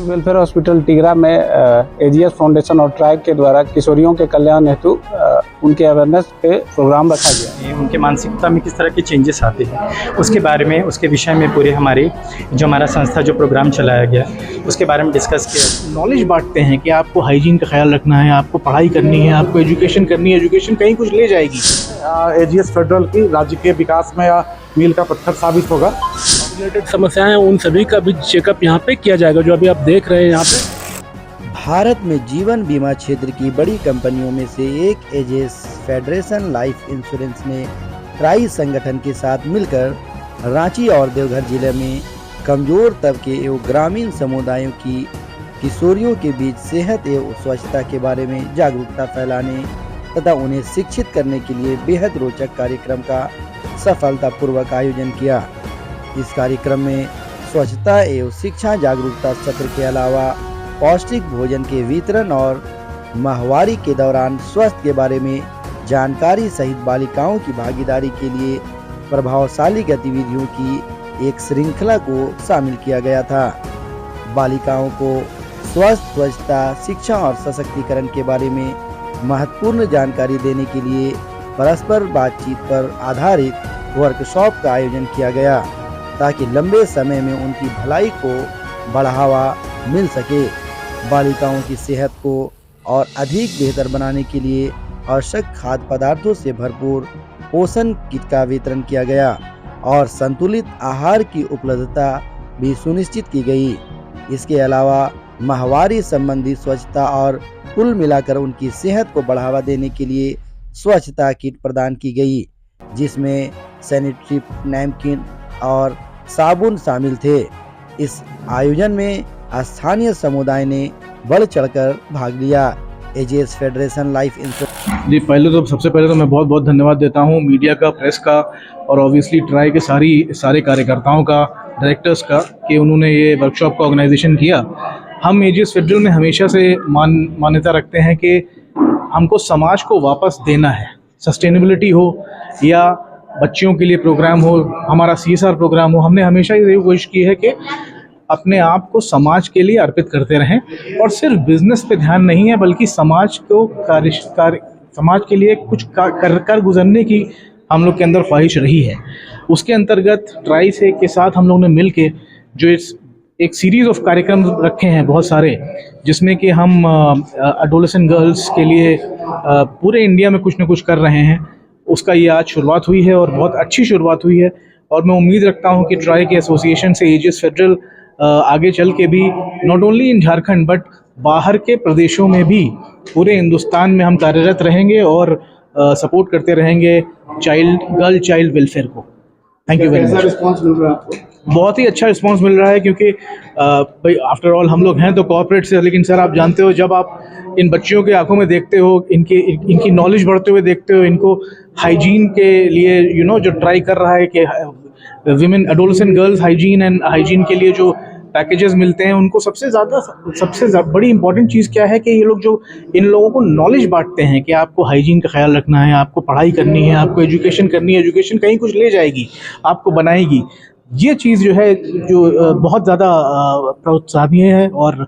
Welfare hospital टिगरा में AGS foundation और tribe के द्वारा किशोरियों के कल्याण हेतु उनके अवेयरनेस पे प्रोग्राम रखा गया। उनके मानसिकता में किस तरह के चेंजेस आते हैं उसके बारे में, उसके विषय में पूरे हमारा संस्था जो प्रोग्राम चलाया गया उसके बारे में डिस्कस किया। नॉलेज बांटते हैं कि आपको हाइजीन का ख्याल रखना है, आपको पढ़ाई करनी है, आपको एजुकेशन करनी है, एजुकेशन कहीं कुछ ले जाएगी। एजीएस फेडरल की राज्य के विकास में मील का पत्थर साबित होगा। रिलेटेड समस्याएं हैं उन सभी का भी चेकअप यहाँ पे किया जाएगा, जो अभी आप देख रहे हैं यहाँ पे। भारत में जीवन बीमा क्षेत्र की बड़ी कंपनियों में से एक एजीएस फेडरेशन लाइफ इंश्योरेंस ने ट्राई संगठन के साथ मिलकर रांची और देवघर जिले में कमजोर तबके एवं ग्रामीण समुदायों की किशोरियों के बीच सेहत एवं स्वच्छता के बारे में जागरूकता फैलाने तथा उन्हें शिक्षित करने के लिए बेहद रोचक कार्यक्रम का सफलतापूर्वक आयोजन किया। इस कार्यक्रम में स्वच्छता एवं शिक्षा जागरूकता सत्र के अलावा पौष्टिक भोजन के वितरण और माहवारी के दौरान स्वास्थ्य के बारे में जानकारी सहित बालिकाओं की भागीदारी के लिए प्रभावशाली गतिविधियों की एक श्रृंखला को शामिल किया गया था। बालिकाओं को स्वस्थ स्वच्छता शिक्षा और सशक्तिकरण के बारे में महत्वपूर्ण जानकारी देने के लिए परस्पर बातचीत पर आधारित वर्कशॉप का आयोजन किया गया ताकि लंबे समय में उनकी भलाई को बढ़ावा मिल सके। बालिकाओं की सेहत को और अधिक बेहतर बनाने के लिए आवश्यक खाद्य पदार्थों से भरपूर पोषण किट का वितरण किया गया और संतुलित आहार की उपलब्धता भी सुनिश्चित की गई। इसके अलावा माहवारी संबंधी स्वच्छता और कुल मिलाकर उनकी सेहत को बढ़ावा देने के लिए स्वच्छता किट प्रदान की गई, जिसमें सैनिटरी नैपकिन और साबुन शामिल थे। इस आयोजन में स्थानीय समुदाय ने बढ़ चढ़कर भाग लिया। एजीएस फेडरेशन लाइफ इंश्योरेंस जी, सबसे पहले तो मैं बहुत बहुत धन्यवाद देता हूँ मीडिया का, प्रेस का और ऑब्वियसली ट्राई के सारे कार्यकर्ताओं का, डायरेक्टर्स का, कि उन्होंने ये वर्कशॉप का ऑर्गेनाइजेशन किया। हम एजीएस फेडरल में हमेशा से मान्यता रखते हैं कि हमको समाज को वापस देना है, सस्टेनेबिलिटी हो या बच्चियों के लिए प्रोग्राम हो, हमारा सीएसआर प्रोग्राम हो, हमने हमेशा ये कोशिश की है कि अपने आप को समाज के लिए अर्पित करते रहें और सिर्फ बिजनेस पे ध्यान नहीं है बल्कि समाज को समाज के लिए कुछ कर गुजरने की हम लोग के अंदर ख्वाहिश रही है। उसके अंतर्गत ट्राई से के साथ हम लोग ने मिल के जो एक सीरीज़ ऑफ कार्यक्रम रखे हैं बहुत सारे, जिसमें कि हम एडोलेसेंट गर्ल्स के लिए पूरे इंडिया में कुछ न कुछ कर रहे हैं। उसका ये आज शुरुआत हुई है और बहुत अच्छी शुरुआत हुई है और मैं उम्मीद रखता हूँ कि ट्राई के एसोसिएशन से एजीएस फेडरल आगे चल के भी not only in Jharkhand but बाहर के प्रदेशों में भी पूरे हिंदुस्तान में हम कार्यरत रहेंगे और सपोर्ट करते रहेंगे गर्ल चाइल्ड वेलफेयर को। Thank you very much. Response मिल रहा है आपको? बहुत ही अच्छा रिस्पांस मिल रहा है क्योंकि भाई आफ्टर ऑल हम लोग हैं तो कॉर्पोरेट से, लेकिन सर आप जानते हो जब आप इन बच्चियों की आंखों में देखते हो, इनकी नॉलेज बढ़ते हुए देखते हो, इनको हाइजीन के लिए जो ट्राई कर रहा है कि विमेन एडोलेसेंट गर्ल्स हाइजीन के लिए जो पैकेजेस मिलते हैं, उनको सबसे बड़ी इंपॉर्टेंट चीज़ क्या है कि ये लोग जो इन लोगों को नॉलेज बांटते हैं कि आपको हाइजीन का ख्याल रखना है, आपको पढ़ाई करनी है, आपको एजुकेशन करनी है, एजुकेशन कहीं कुछ ले जाएगी, आपको बनाएगी। ये चीज़ जो है बहुत ज़्यादा प्रोत्साहनीय है और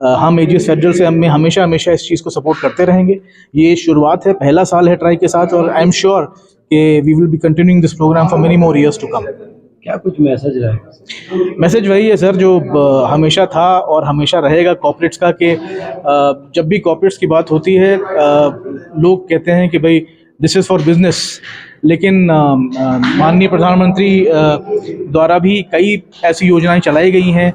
हम एजीएस फेडरल से हमें हमेशा इस चीज़ को सपोर्ट करते रहेंगे। ये शुरुआत है, पहला साल है ट्राई के साथ और आई एम श्योर कि we will be continuing this program for many more years to come. क्या कुछ मैसेज रहेगा? मैसेज वही है सर जो हमेशा था और हमेशा रहेगा कॉर्पोरेट्स का, कि जब भी कॉर्पोरेट्स की बात होती है लोग कहते हैं कि भाई दिस इज़ फॉर बिजनेस, लेकिन माननीय प्रधानमंत्री द्वारा भी कई ऐसी योजनाएं चलाई गई हैं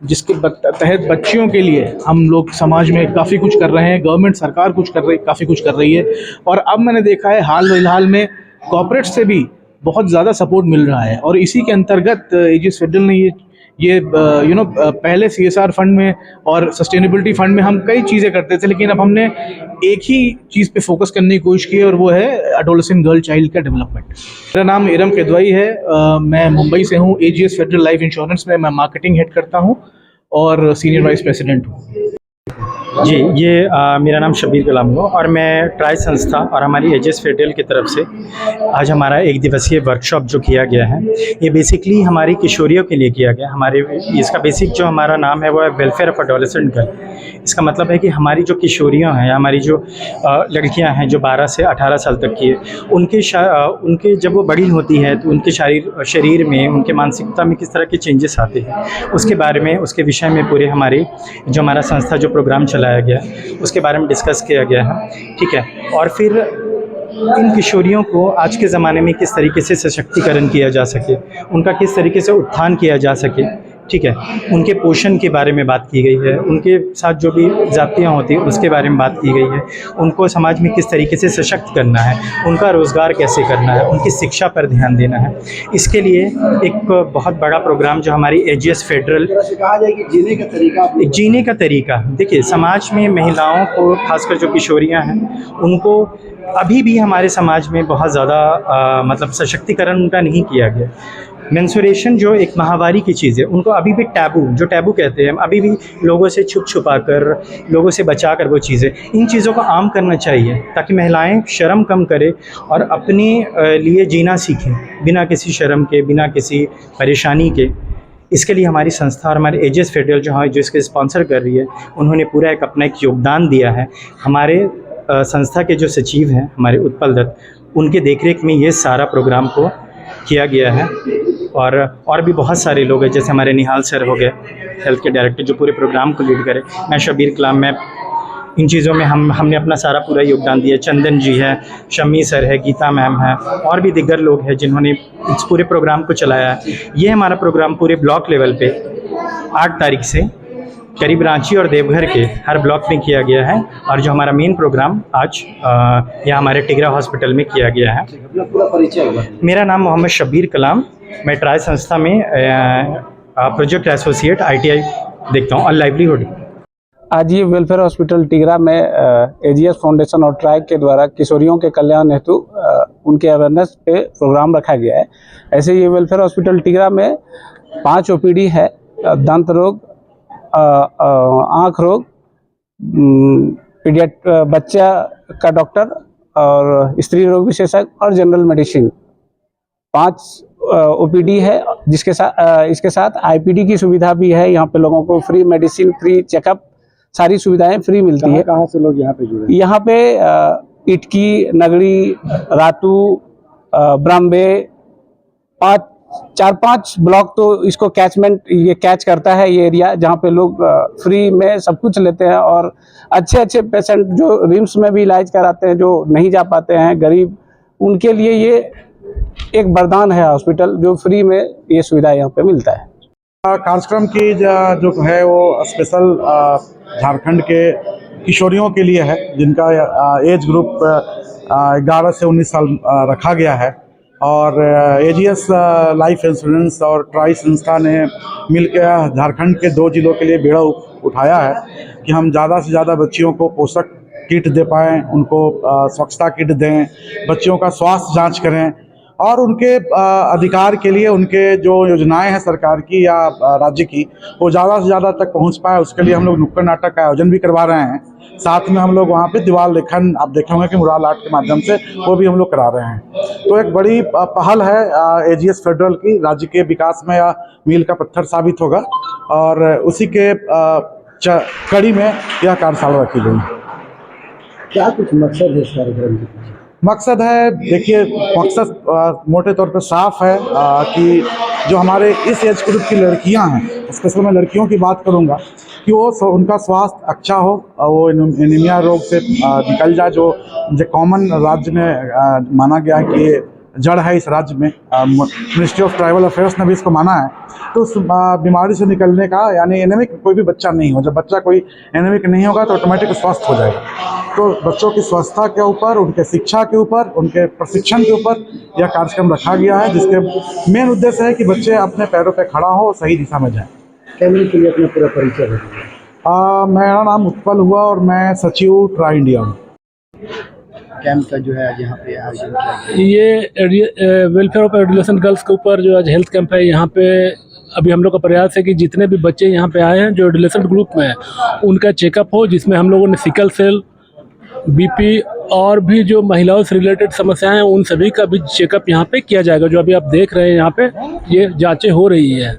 जिसके तहत बच्चियों के लिए हम लोग समाज में काफ़ी कुछ कर रहे हैं, गवर्नमेंट सरकार काफ़ी कुछ कर रही है। और अब मैंने देखा है हाल फिलहाल में कॉर्पोरेट से भी बहुत ज़्यादा सपोर्ट मिल रहा है और इसी के अंतर्गत एजीएस फेडरल ने ये पहले सीएसआर फंड में और सस्टेनेबिलिटी फंड में हम कई चीज़ें करते थे, लेकिन अब हमने एक ही चीज़ पे फोकस करने की कोशिश की और वो है एडोलेसेंट गर्ल चाइल्ड का डेवलपमेंट। मेरा नाम इरम केदवाई है, मैं मुंबई से हूँ। एजीएस फेडरल लाइफ इंश्योरेंस में मैं मार्केटिंग हेड करता हूँ और सीनियर वाइस प्रेसिडेंट हूँ। जी, ये मेरा नाम शबीर कलाम हुआ और मैं ट्राई संस्था और हमारी एजेस फेडरल की तरफ से आज हमारा एक दिवसीय वर्कशॉप जो किया गया है, ये बेसिकली हमारी किशोरियों के लिए किया गया। हमारे इसका बेसिक जो हमारा नाम है वो है वेलफेयर ऑफ एडोलेसेंट गर्ल। इसका मतलब है कि हमारी जो किशोरियाँ हैं, हमारी जो लड़कियाँ हैं जो 12 से 18 साल तक की है, उनके जब वो बड़ी होती है तो उनके शरीर में, उनके मानसिकता में किस तरह के चेंजेस आते हैं, उसके बारे में, उसके विषय में पूरे हमारी जो हमारा संस्था जो प्रोग्राम चलाया गया उसके बारे में डिस्कस किया गया है। ठीक है, और फिर इन किशोरियों को आज के ज़माने में किस तरीके से सशक्तिकरण किया जा सके, उनका किस तरीके से उत्थान किया जा सके। ठीक है, उनके पोषण के बारे में बात की गई है, उनके साथ जो भी जातियाँ होती हैं उसके बारे में बात की गई है, उनको समाज में किस तरीके से सशक्त करना है, उनका रोज़गार कैसे करना है, उनकी शिक्षा पर ध्यान देना है। इसके लिए एक बहुत बड़ा प्रोग्राम जो हमारी एजीएस फेडरल जीने का तरीका देखिए, समाज में महिलाओं को, खासकर जो किशोरियाँ हैं, उनको अभी भी हमारे समाज में बहुत ज़्यादा मतलब सशक्तिकरण उनका नहीं किया गया। मेंस्ट्रुएशन जो एक माहवारी की चीज़ है, उनको अभी भी टैबू कहते हैं, अभी भी लोगों से छुपा कर, लोगों से बचा कर वो चीज़ें, इन चीज़ों को आम करना चाहिए ताकि महिलाएं शर्म कम करें और अपने लिए जीना सीखें बिना किसी शर्म के, बिना किसी परेशानी के। इसके लिए हमारी संस्था और हमारे एजीएस फेडरल जो इसके स्पॉन्सर कर रही है, उन्होंने पूरा अपना एक योगदान दिया है। हमारे संस्था के जो सचिव हैं हमारे उत्पल दत्त, उनके देखरेख में ये सारा प्रोग्राम को किया गया है। और भी बहुत सारे लोग हैं, जैसे हमारे निहाल सर हो गए, हेल्थ के डायरेक्टर, जो पूरे प्रोग्राम को लीड करे। मैं शबीर कलाम, मैं इन चीज़ों में हमने अपना सारा पूरा योगदान दिया। चंदन जी है, शम्मी सर है, गीता मैम है, और भी दिग्गर लोग हैं जिन्होंने इस पूरे प्रोग्राम को चलाया है। ये हमारा प्रोग्राम पूरे ब्लॉक लेवल पे 8 तारीख से करीब रांची और देवघर के हर ब्लॉक में किया गया है, और जो हमारा मेन प्रोग्राम आज यहाँ हमारे टिगरा हॉस्पिटल में किया गया है। पूरा परिचय। मेरा नाम मोहम्मद शबीर कलाम, मैं ट्राई संस्था में प्रोजेक्ट एसोसिएट ITI देखता हूँ और लाइवलीहुड। आज ये वेलफेयर हॉस्पिटल टिगरा में एजीएस फाउंडेशन और ट्राई के द्वारा किशोरियों के कल्याण हेतु उनके अवेयरनेस पे प्रोग्राम रखा गया है। ऐसे ये वेलफेयर हॉस्पिटल टिगरा में 5 OPD है, दंत रोग, आँख रोग, बच्चा का डॉक्टर और स्त्री रोग विशेषज्ञ और जनरल मेडिसिन। 5 OPD है, इसके साथ IPD की सुविधा भी है। यहाँ पे लोगों को फ्री मेडिसिन, फ्री चेकअप, सारी सुविधाएं फ्री मिलती है। कहाँ से लोग यहाँ पे जुड़े? यहाँ पे इटकी, नगरी, रातू, ब्राम्बे, 4-5 ब्लॉक तो इसको कैच करता है ये एरिया, जहाँ पे लोग फ्री में सब कुछ लेते हैं। और अच्छे पेशेंट जो रिम्स में भी इलाज कराते हैं, जो नहीं जा पाते हैं, गरीब, उनके लिए ये एक वरदान है हॉस्पिटल, जो फ्री में ये सुविधा यहाँ पे मिलता है। कार्यक्रम की जो है वो स्पेशल झारखंड के किशोरियों के लिए है, जिनका एज ग्रुप 11 से 19 साल रखा गया है। और एजीएस लाइफ इंश्योरेंस और ट्राई संस्था ने मिलकर झारखंड के 2 जिलों के लिए बेड़ा उठाया है कि हम ज़्यादा से ज़्यादा बच्चियों को पोषक किट दे पाएँ, उनको स्वच्छता किट दें, बच्चियों का स्वास्थ्य जांच करें, और उनके अधिकार के लिए उनके जो योजनाएं हैं सरकार की या राज्य की, वो ज़्यादा से ज़्यादा तक पहुंच पाए। उसके लिए हम लोग नुक्कड़ नाटक का आयोजन भी करवा रहे हैं। साथ में हम लोग वहाँ पे दीवार लेखन, आप देखे होंगे कि मुराल आर्ट के माध्यम से, वो भी हम लोग करा रहे हैं। तो एक बड़ी पहल है एजीएस फेडरल की, राज्य के विकास में या मील का पत्थर साबित होगा, और उसी के कड़ी में यह कार्यशाला रखी गई। क्या कुछ मकसद है इस कार्यक्रम के? मकसद है, देखिए, मकसद मोटे तौर पे साफ है कि जो हमारे इस एज ग्रुप की लड़कियां हैं, स्पेशल मैं लड़कियों की बात करूंगा, कि वो उनका स्वास्थ्य अच्छा हो, वो एनीमिया रोग से निकल जाए, जो कॉमन राज्य में माना गया है कि ये जड़ है इस राज्य में। मिनिस्ट्री ऑफ ट्राइबल अफेयर्स ने भी इसको माना है। तो उस बीमारी से निकलने का, यानी एनेमिक कोई भी बच्चा नहीं हो, जब बच्चा कोई एनेमिक नहीं होगा तो ऑटोमेटिक स्वस्थ हो जाएगा। तो बच्चों की स्वस्थता के ऊपर, उनके शिक्षा के ऊपर, उनके प्रशिक्षण के ऊपर यह कार्यक्रम रखा गया है, जिसके मेन उद्देश्य है कि बच्चे अपने पैरों पर खड़ा हो, सही दिशा में जाएँ। कैमरे के लिए अपना पूरा परिचय है। मेरा नाम उत्पल हुआ और मैं सचिव ट्राई इंडिया हूँ। कैंप का जो है आज यहाँ पे आयोजन किया गया। ये वेलफेयर ऑफ एडोलेसेंट गर्ल्स के ऊपर जो आज हेल्थ कैंप है, यहाँ पे अभी हम लोग का प्रयास है कि जितने भी बच्चे यहाँ पे आए हैं जो एडोलेसेंट ग्रुप में हैं उनका चेकअप हो, जिसमें हम लोगों ने सिकल सेल, बीपी और भी जो महिलाओं से रिलेटेड समस्याएं हैं उन सभी का भी चेकअप यहाँ पे किया जाएगा। जो अभी आप देख रहे हैं यहाँ पे ये जांचें हो रही है।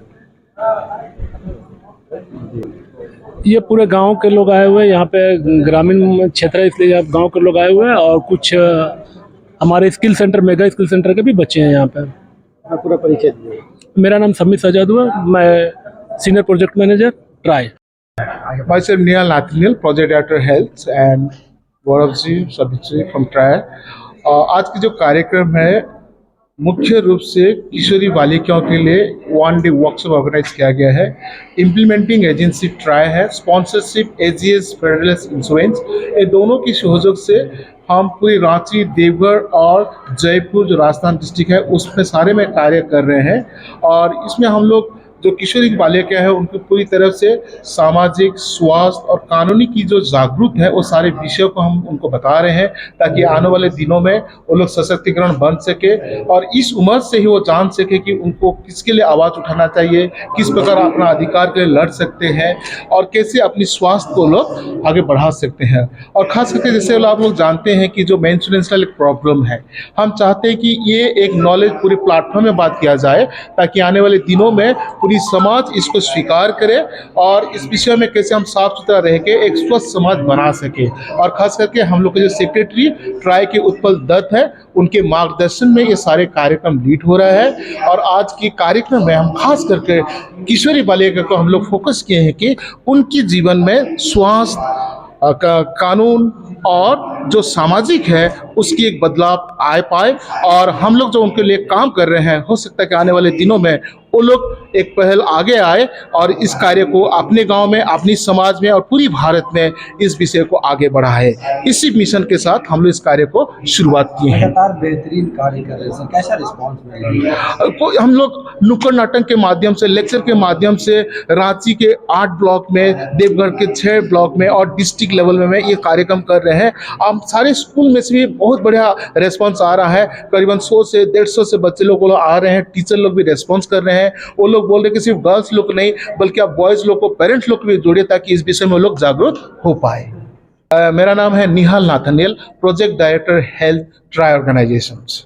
ये पूरे गांव के लोग आए हुए हैं, यहाँ पे ग्रामीण क्षेत्र है इसलिए आप गांव के लोग आए हुए हैं और कुछ हमारे skill centre, mega skill centre के भी बच्चे हैं यहाँ पे। पूरा परिचय दीजिए। मेरा नाम समीर सजाद हुआ, मैं senior project manager try. Myself Nihal Nathaniel, Project Director Health and Gaurav ji सभी फ्रॉम ट्राई। आज की जो कार्यक्रम है मुख्य रूप से किशोरी बालिकाओं के लिए 1 डे वर्कशॉप ऑर्गेनाइज किया गया है। इम्प्लीमेंटिंग एजेंसी ट्राई है, स्पॉन्सरशिप एजीएस फेडरल इंश्योरेंस, ये दोनों की सहयोग से हम पूरी रांची, देवघर और जयपुर जो राजस्थान डिस्ट्रिक्ट है उसमें सारे में कार्य कर रहे हैं। और इसमें हम लोग जो किशोरी बालिका है उनको पूरी तरफ से सामाजिक, स्वास्थ्य और कानूनी की जो जागरूक है वो सारे विषयों को हम उनको बता रहे हैं ताकि आने वाले दिनों में वो लोग सशक्तिकरण बन सके और इस उम्र से ही वो जान सके कि उनको किसके लिए आवाज़ उठाना चाहिए, किस प्रकार अपना अधिकार के लिए लड़ सकते हैं और कैसे अपनी स्वास्थ्य को लोग आगे बढ़ा सकते हैं। और खास करके जैसे आप लोग जानते हैं कि जो मेंस्ट्रुएशन एक प्रॉब्लम है, हम चाहते हैं कि ये एक नॉलेज पूरे प्लेटफॉर्म में बात किया जाए ताकि आने वाले दिनों में पूरी समाज इसको स्वीकार करे और इस विषय में कैसे हम साफ सुथरा रह के एक स्वस्थ समाज बना सके। और खास करके हम लोग के जो सेक्रेटरी ट्राई के उत्पल दत्त है उनके मार्गदर्शन में ये सारे कार्यक्रम लीड हो रहा है। और आज के कार्यक्रम में हम खास करके किशोरी बालिका को हम लोग फोकस किए हैं कि उनके जीवन में स्वास्थ्य का कानून और जो सामाजिक है उसकी एक बदलाव आ पाए। और हम लोग जो उनके लिए काम कर रहे हैं हो सकता है कि आने वाले दिनों में वो लोग एक पहल आगे आए और इस कार्य को अपने गांव में, अपनी समाज में और पूरी भारत में इस विषय को आगे बढ़ाए। इसी मिशन के साथ हम लोग इस कार्य को शुरुआत किए हैं। लगातार बेहतरीन कार्य कर रहे हैं, कैसा रिस्पांस मिल रहा है? हम लोग नुक्कड़ नाटक के माध्यम से, लेक्चर के माध्यम से रांची के 8 ब्लॉक में, देवघर के 6 ब्लॉक में और डिस्ट्रिक्ट लेवल में ये कार्यक्रम कर रहे हैं। हम सारे स्कूल में से भी बहुत बढ़िया रेस्पॉन्स आ रहा है। करीबन 100 से 150 से बच्चे लोग आ रहे हैं, टीचर लोग भी रेस्पॉन्स कर रहे हैं। वो लोग बोल रहे हैं कि सिर्फ गर्ल्स लोग नहीं बल्कि आप बॉयज लोग को, पेरेंट्स लोग को भी जोड़िए ताकि इस विषय में लोग जागरूक हो पाए। मेरा नाम है Nihal Nathaniel, project director health try organisations.